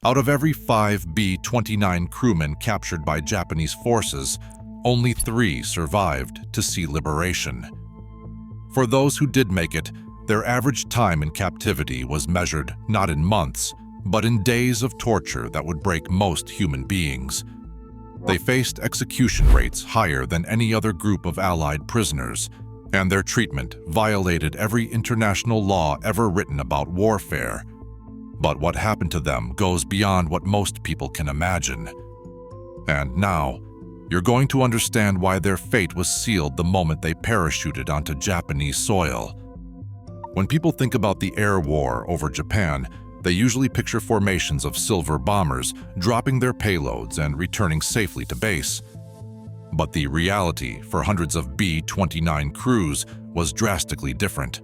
Out of every 5 B-29 crewmen captured by Japanese forces, only 3 survived to see liberation. For those who did make it, their average time in captivity was measured not in months, but in days of torture that would break most human beings. They faced execution rates higher than any other group of Allied prisoners, and their treatment violated every international law ever written about warfare. But what happened to them goes beyond what most people can imagine. And now, you're going to understand why their fate was sealed the moment they parachuted onto Japanese soil. When people think about the air war over Japan, they usually picture formations of silver bombers dropping their payloads and returning safely to base. But the reality for hundreds of B-29 crews was drastically different.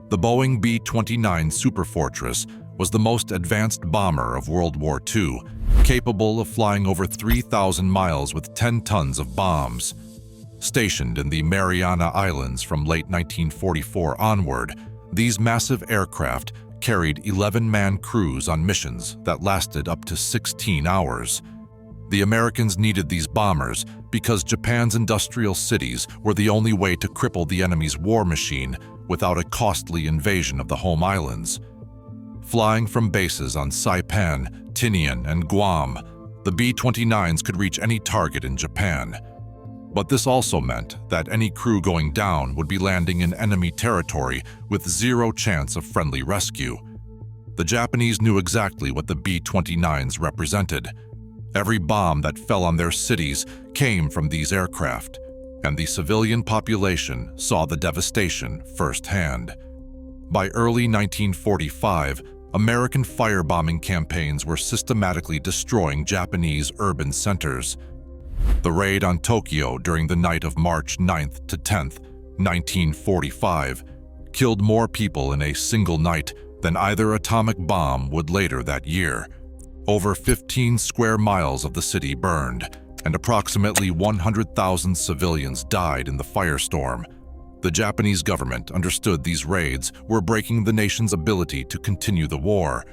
The Boeing B-29 Superfortress was the most advanced bomber of World War II, capable of flying over 3,000 miles with 10 tons of bombs. Stationed in the Mariana Islands from late 1944 onward, these massive aircraft carried 11-man crews on missions that lasted up to 16 hours. The Americans needed these bombers because Japan's industrial cities were the only way to cripple the enemy's war machine without a costly invasion of the home islands. Flying from bases on Saipan, Tinian, and Guam, the B-29s could reach any target in Japan. But this also meant that any crew going down would be landing in enemy territory with zero chance of friendly rescue. The Japanese knew exactly what the B-29s represented. Every bomb that fell on their cities came from these aircraft, and the civilian population saw the devastation firsthand. By early 1945, American firebombing campaigns were systematically destroying Japanese urban centers. The raid on Tokyo during the night of March 9th to 10th, 1945, killed more people in a single night than either atomic bomb would later that year. Over 15 square miles of the city burned, and approximately 100,000 civilians died in the firestorm. The Japanese government understood these raids were breaking the nation's ability to continue the war,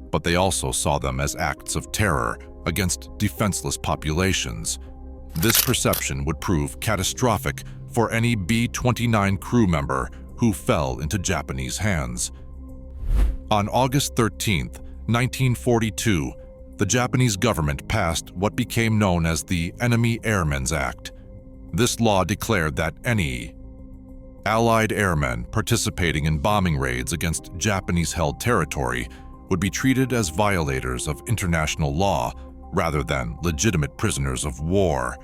but they also saw them as acts of terror against defenseless populations. This perception would prove catastrophic for any B-29 crew member who fell into Japanese hands. On August 13, 1942, the Japanese government passed what became known as the Enemy Airmen's Act. This law declared that any Allied airmen participating in bombing raids against Japanese-held territory would be treated as violators of international law rather than legitimate prisoners of war.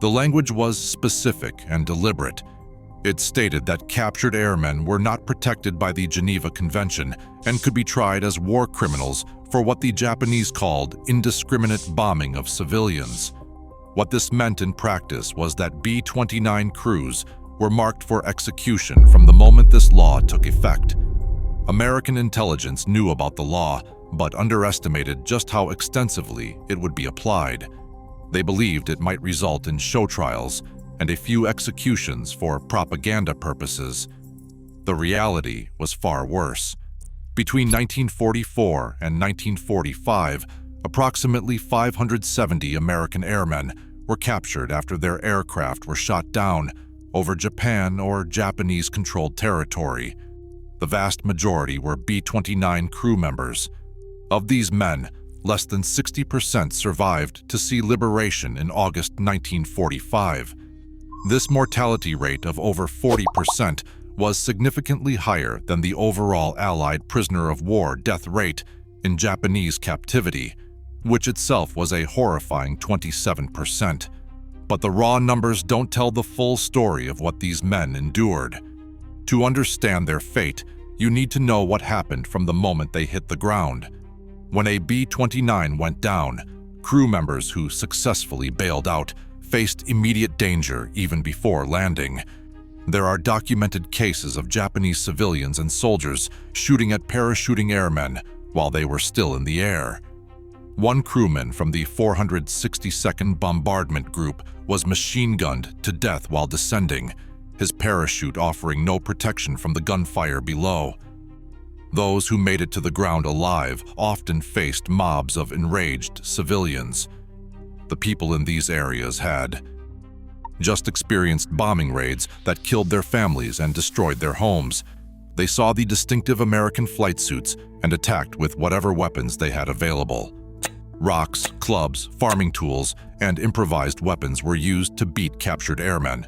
The language was specific and deliberate. It stated that captured airmen were not protected by the Geneva Convention and could be tried as war criminals for what the Japanese called indiscriminate bombing of civilians. What this meant in practice was that B-29 crews were marked for execution from the moment this law took effect. American intelligence knew about the law, but underestimated just how extensively it would be applied. They believed it might result in show trials and a few executions for propaganda purposes. The reality was far worse. Between 1944 and 1945, approximately 570 American airmen were captured after their aircraft were shot down over Japan or Japanese-controlled territory. The vast majority were B-29 crew members. Of these men, less than 60% survived to see liberation in August 1945. This mortality rate of over 40% was significantly higher than the overall Allied prisoner of war death rate in Japanese captivity, which itself was a horrifying 27%. But the raw numbers don't tell the full story of what these men endured. To understand their fate, you need to know what happened from the moment they hit the ground. When a B-29 went down, crew members who successfully bailed out faced immediate danger even before landing. There are documented cases of Japanese civilians and soldiers shooting at parachuting airmen while they were still in the air. One crewman from the 462nd Bombardment Group was machine-gunned to death while descending, his parachute offering no protection from the gunfire below. Those who made it to the ground alive often faced mobs of enraged civilians. The people in these areas had just experienced bombing raids that killed their families and destroyed their homes. They saw the distinctive American flight suits and attacked with whatever weapons they had available. Rocks, clubs, farming tools, and improvised weapons were used to beat captured airmen.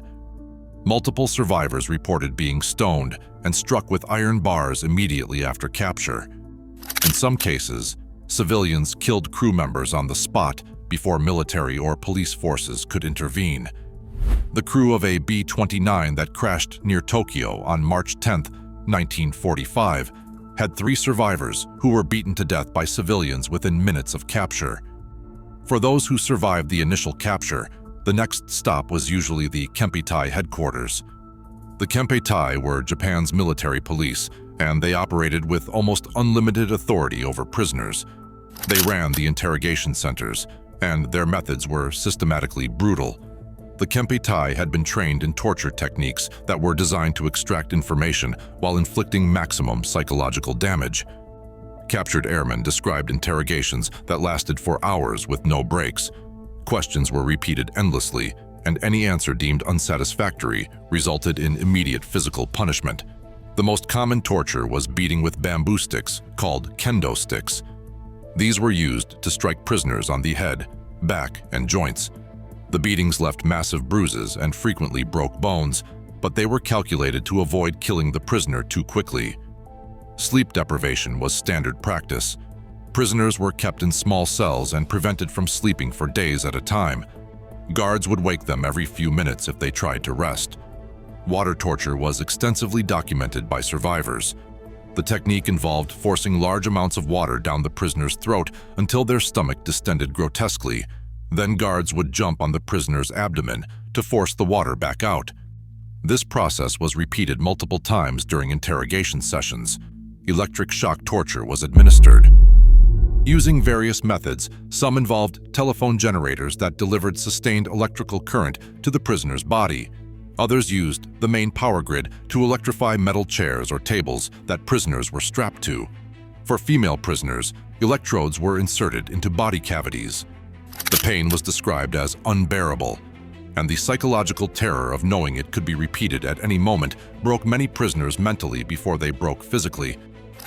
Multiple survivors reported being stoned and struck with iron bars immediately after capture. In some cases, civilians killed crew members on the spot before military or police forces could intervene. The crew of a B-29 that crashed near Tokyo on March 10, 1945, had 3 survivors who were beaten to death by civilians within minutes of capture. For those who survived the initial capture, the next stop was usually the Kempeitai headquarters. The Kempeitai were Japan's military police, and they operated with almost unlimited authority over prisoners. They ran the interrogation centers, and their methods were systematically brutal. The Kempeitai had been trained in torture techniques that were designed to extract information while inflicting maximum psychological damage. Captured airmen described interrogations that lasted for hours with no breaks. Questions were repeated endlessly, and any answer deemed unsatisfactory resulted in immediate physical punishment. The most common torture was beating with bamboo sticks, called kendo sticks. These were used to strike prisoners on the head, back, and joints. The beatings left massive bruises and frequently broke bones, but they were calculated to avoid killing the prisoner too quickly. Sleep deprivation was standard practice. Prisoners were kept in small cells and prevented from sleeping for days at a time. Guards would wake them every few minutes if they tried to rest. Water torture was extensively documented by survivors. The technique involved forcing large amounts of water down the prisoner's throat until their stomach distended grotesquely. Then guards would jump on the prisoner's abdomen to force the water back out. This process was repeated multiple times during interrogation sessions. Electric shock torture was administered. Using various methods, some involved telephone generators that delivered sustained electrical current to the prisoner's body. Others used the main power grid to electrify metal chairs or tables that prisoners were strapped to. For female prisoners, electrodes were inserted into body cavities. The pain was described as unbearable, and the psychological terror of knowing it could be repeated at any moment broke many prisoners mentally before they broke physically.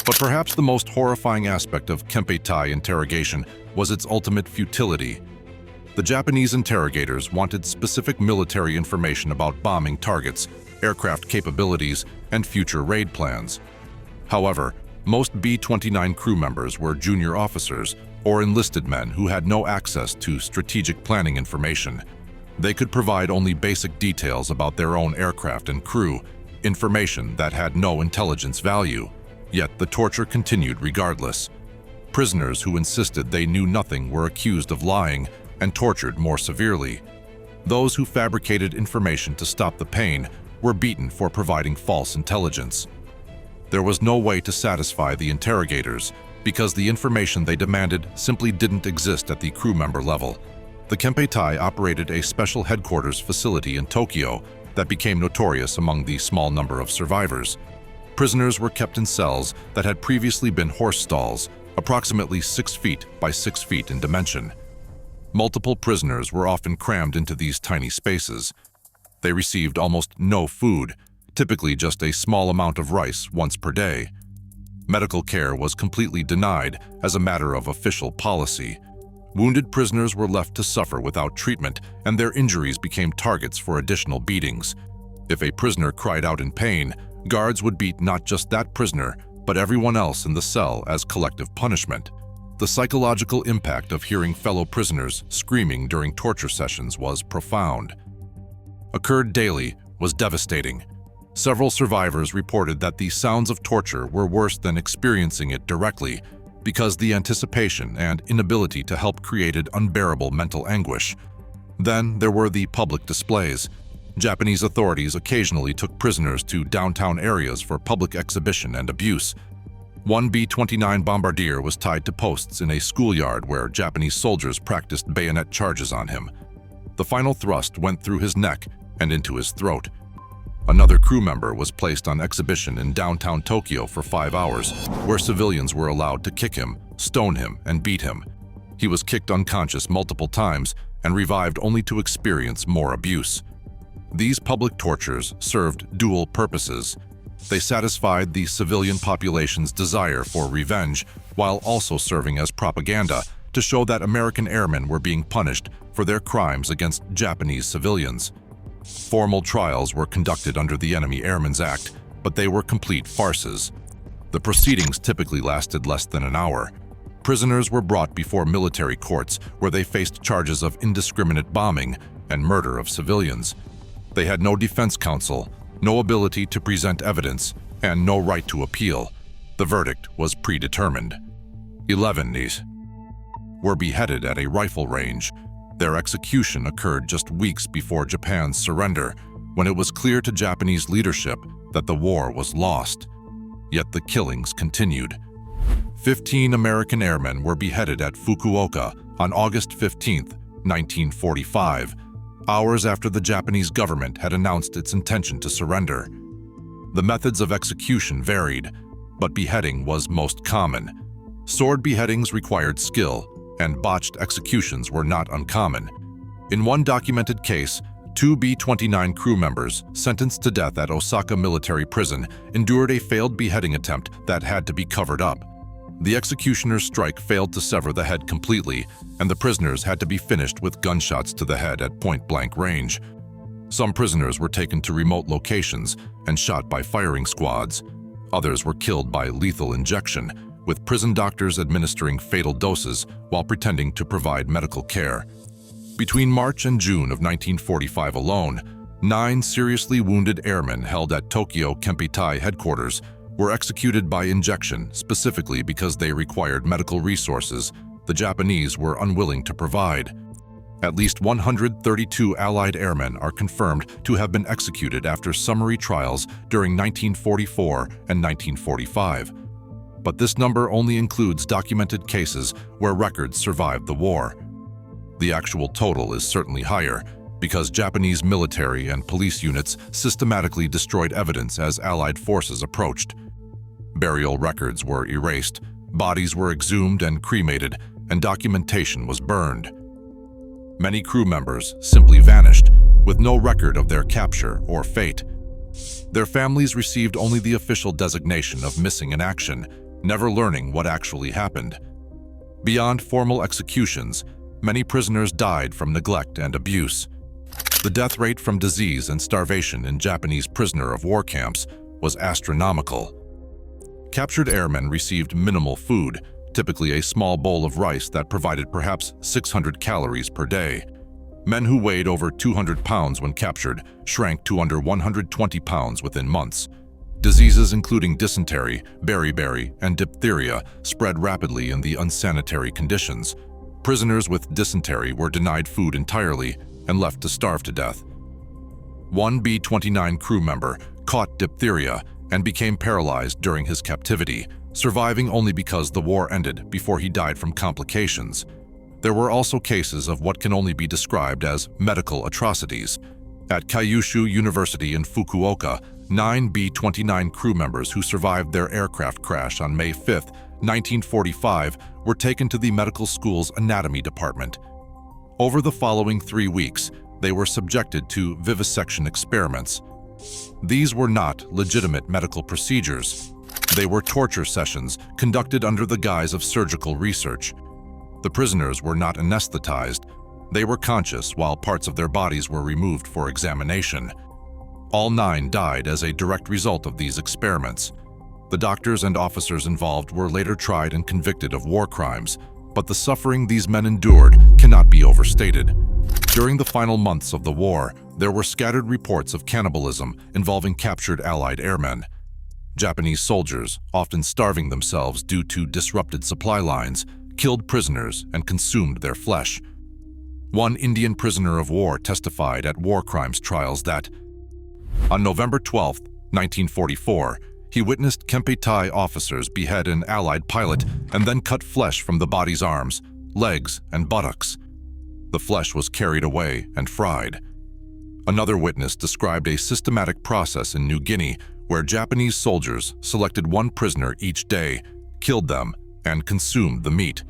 But perhaps the most horrifying aspect of Kempeitai interrogation was its ultimate futility. The Japanese interrogators wanted specific military information about bombing targets, aircraft capabilities, and future raid plans. However, most B-29 crew members were junior officers or enlisted men who had no access to strategic planning information. They could provide only basic details about their own aircraft and crew, information that had no intelligence value. Yet the torture continued regardless. Prisoners who insisted they knew nothing were accused of lying and tortured more severely. Those who fabricated information to stop the pain were beaten for providing false intelligence. There was no way to satisfy the interrogators because the information they demanded simply didn't exist at the crew member level. The Kempeitai operated a special headquarters facility in Tokyo that became notorious among the small number of survivors. Prisoners were kept in cells that had previously been horse stalls, approximately 6 feet by 6 feet in dimension. Multiple prisoners were often crammed into these tiny spaces. They received almost no food, typically just a small amount of rice once per day. Medical care was completely denied as a matter of official policy. Wounded prisoners were left to suffer without treatment, and their injuries became targets for additional beatings. If a prisoner cried out in pain, guards would beat not just that prisoner, but everyone else in the cell as collective punishment. The psychological impact of hearing fellow prisoners screaming during torture sessions was profound. Occurred daily was devastating. Several survivors reported that the sounds of torture were worse than experiencing it directly because the anticipation and inability to help created unbearable mental anguish. Then there were the public displays. Japanese authorities occasionally took prisoners to downtown areas for public exhibition and abuse. One B-29 bombardier was tied to posts in a schoolyard where Japanese soldiers practiced bayonet charges on him. The final thrust went through his neck and into his throat. Another crew member was placed on exhibition in downtown Tokyo for 5 hours, where civilians were allowed to kick him, stone him, and beat him. He was kicked unconscious multiple times and revived only to experience more abuse. These public tortures served dual purposes. They satisfied the civilian population's desire for revenge while also serving as propaganda to show that American airmen were being punished for their crimes against Japanese civilians. Formal trials were conducted under the Enemy Airmen's Act, but they were complete farces. The proceedings typically lasted less than an hour. Prisoners were brought before military courts where they faced charges of indiscriminate bombing and murder of civilians. They had no defense counsel, no ability to present evidence, and no right to appeal. The verdict was predetermined. 11 were beheaded at a rifle range. Their execution occurred just weeks before Japan's surrender, when it was clear to Japanese leadership that the war was lost. Yet the killings continued. 15 American airmen were beheaded at Fukuoka on August 15, 1945, hours after the Japanese government had announced its intention to surrender. The methods of execution varied, but beheading was most common. Sword beheadings required skill, and botched executions were not uncommon. In one documented case, 2 B-29 crew members, sentenced to death at Osaka military prison, endured a failed beheading attempt that had to be covered up. The executioner's strike failed to sever the head completely, and the prisoners had to be finished with gunshots to the head at point-blank range. Some prisoners were taken to remote locations and shot by firing squads. Others were killed by lethal injection, with prison doctors administering fatal doses while pretending to provide medical care. Between March and June of 1945 alone, 9 seriously wounded airmen held at Tokyo Kempeitai headquarters were executed by injection specifically because they required medical resources the Japanese were unwilling to provide. At least 132 Allied airmen are confirmed to have been executed after summary trials during 1944 and 1945. But this number only includes documented cases where records survived the war. The actual total is certainly higher, because Japanese military and police units systematically destroyed evidence as Allied forces approached. Burial records were erased, bodies were exhumed and cremated, and documentation was burned. Many crew members simply vanished, with no record of their capture or fate. Their families received only the official designation of missing in action, never learning what actually happened. Beyond formal executions, many prisoners died from neglect and abuse. The death rate from disease and starvation in Japanese prisoner of war camps was astronomical. Captured airmen received minimal food, typically a small bowl of rice that provided perhaps 600 calories per day. Men who weighed over 200 pounds when captured shrank to under 120 pounds within months. Diseases including dysentery, beriberi, and diphtheria spread rapidly in the unsanitary conditions. Prisoners with dysentery were denied food entirely and left to starve to death. One B-29 crew member caught diphtheria and became paralyzed during his captivity, surviving only because the war ended before he died from complications. There were also cases of what can only be described as medical atrocities. At Kyushu University in Fukuoka, 9 B-29 crew members who survived their aircraft crash on May 5, 1945, were taken to the medical school's anatomy department. Over the following 3 weeks, they were subjected to vivisection experiments. These were not legitimate medical procedures. They were torture sessions conducted under the guise of surgical research. The prisoners were not anesthetized. They were conscious while parts of their bodies were removed for examination. All 9 died as a direct result of these experiments. The doctors and officers involved were later tried and convicted of war crimes, but the suffering these men endured cannot be overstated. During the final months of the war, there were scattered reports of cannibalism involving captured Allied airmen. Japanese soldiers, often starving themselves due to disrupted supply lines, killed prisoners and consumed their flesh. One Indian prisoner of war testified at war crimes trials that, on November 12, 1944, he witnessed Kempeitai officers behead an Allied pilot and then cut flesh from the body's arms, legs, and buttocks. The flesh was carried away and fried. Another witness described a systematic process in New Guinea where Japanese soldiers selected one prisoner each day, killed them, and consumed the meat.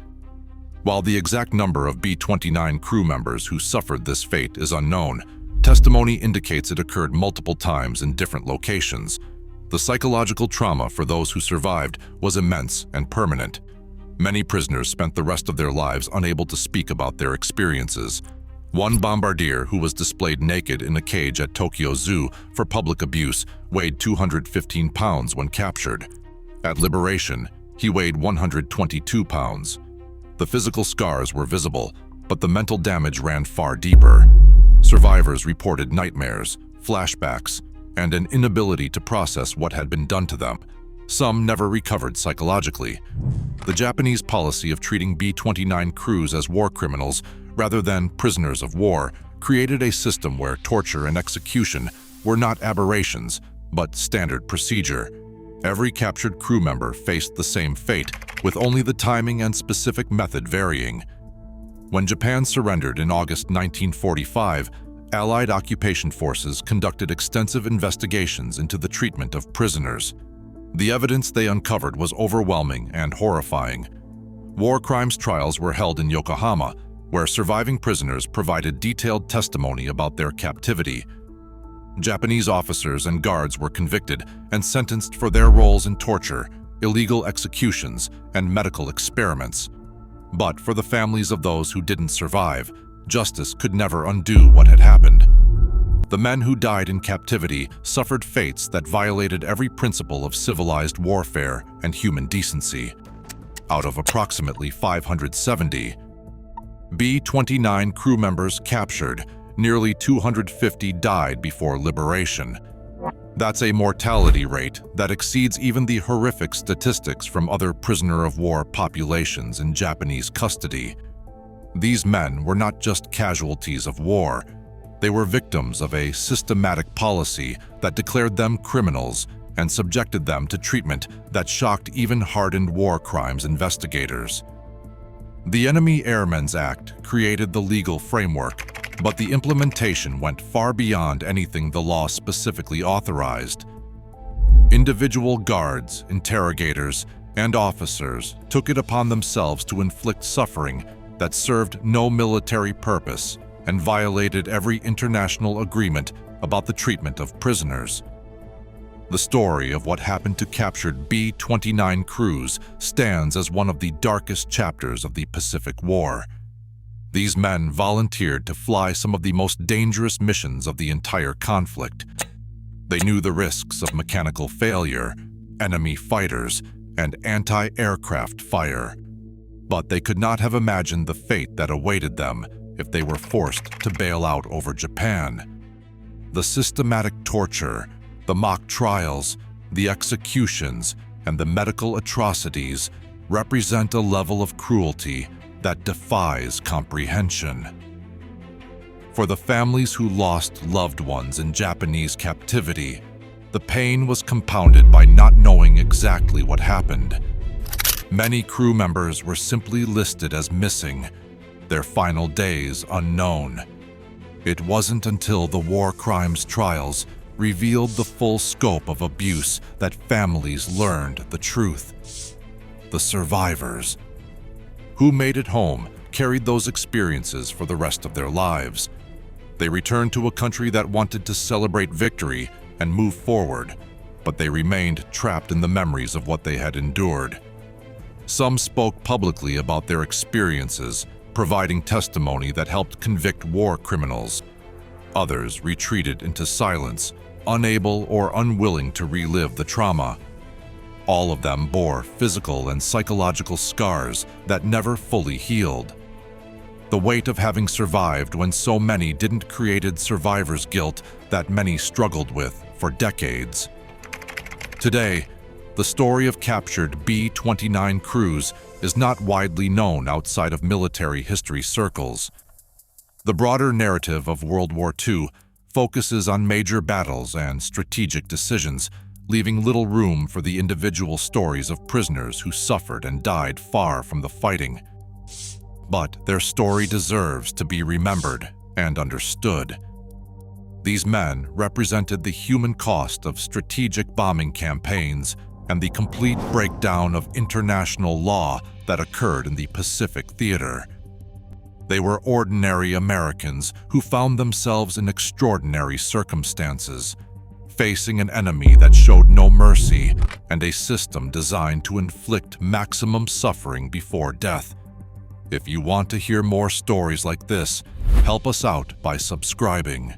While the exact number of B-29 crew members who suffered this fate is unknown, testimony indicates it occurred multiple times in different locations. The psychological trauma for those who survived was immense and permanent. Many prisoners spent the rest of their lives unable to speak about their experiences. One bombardier who was displayed naked in a cage at Tokyo Zoo for public abuse weighed 215 pounds when captured. At liberation, he weighed 122 pounds. The physical scars were visible, but the mental damage ran far deeper. Survivors reported nightmares, flashbacks, and an inability to process what had been done to them. Some never recovered psychologically. The Japanese policy of treating B-29 crews as war criminals rather than prisoners of war created a system where torture and execution were not aberrations, but standard procedure. Every captured crew member faced the same fate, with only the timing and specific method varying. When Japan surrendered in August 1945, Allied occupation forces conducted extensive investigations into the treatment of prisoners. The evidence they uncovered was overwhelming and horrifying. War crimes trials were held in Yokohama, where surviving prisoners provided detailed testimony about their captivity. Japanese officers and guards were convicted and sentenced for their roles in torture, illegal executions, and medical experiments. But for the families of those who didn't survive, justice could never undo what had happened. The men who died in captivity suffered fates that violated every principle of civilized warfare and human decency. Out of approximately 570 B-29 crew members captured, nearly 250 died before liberation. That's a mortality rate that exceeds even the horrific statistics from other prisoner-of-war populations in Japanese custody. These men were not just casualties of war. They were victims of a systematic policy that declared them criminals and subjected them to treatment that shocked even hardened war crimes investigators. The Enemy Airmen's Act created the legal framework, but the implementation went far beyond anything the law specifically authorized. Individual guards, interrogators, and officers took it upon themselves to inflict suffering that served no military purpose and violated every international agreement about the treatment of prisoners. The story of what happened to captured B-29 crews stands as one of the darkest chapters of the Pacific War. These men volunteered to fly some of the most dangerous missions of the entire conflict. They knew the risks of mechanical failure, enemy fighters, and anti-aircraft fire. But they could not have imagined the fate that awaited them if they were forced to bail out over Japan. The systematic torture, the mock trials, the executions, and the medical atrocities represent a level of cruelty that defies comprehension. For the families who lost loved ones in Japanese captivity, the pain was compounded by not knowing exactly what happened. Many crew members were simply listed as missing, their final days unknown. It wasn't until the war crimes trials revealed the full scope of abuse that families learned the truth. The survivors, who made it home, carried those experiences for the rest of their lives. They returned to a country that wanted to celebrate victory and move forward, but they remained trapped in the memories of what they had endured. Some spoke publicly about their experiences, providing testimony that helped convict war criminals. Others retreated into silence, unable or unwilling to relive the trauma. All of them bore physical and psychological scars that never fully healed. The weight of having survived when so many didn't created survivor's guilt that many struggled with for decades. Today, the story of captured B-29 crews is not widely known outside of military history circles. The broader narrative of World War II focuses on major battles and strategic decisions, leaving little room for the individual stories of prisoners who suffered and died far from the fighting. But their story deserves to be remembered and understood. These men represented the human cost of strategic bombing campaigns and the complete breakdown of international law that occurred in the Pacific Theater. They were ordinary Americans who found themselves in extraordinary circumstances, facing an enemy that showed no mercy and a system designed to inflict maximum suffering before death. If you want to hear more stories like this, help us out by subscribing.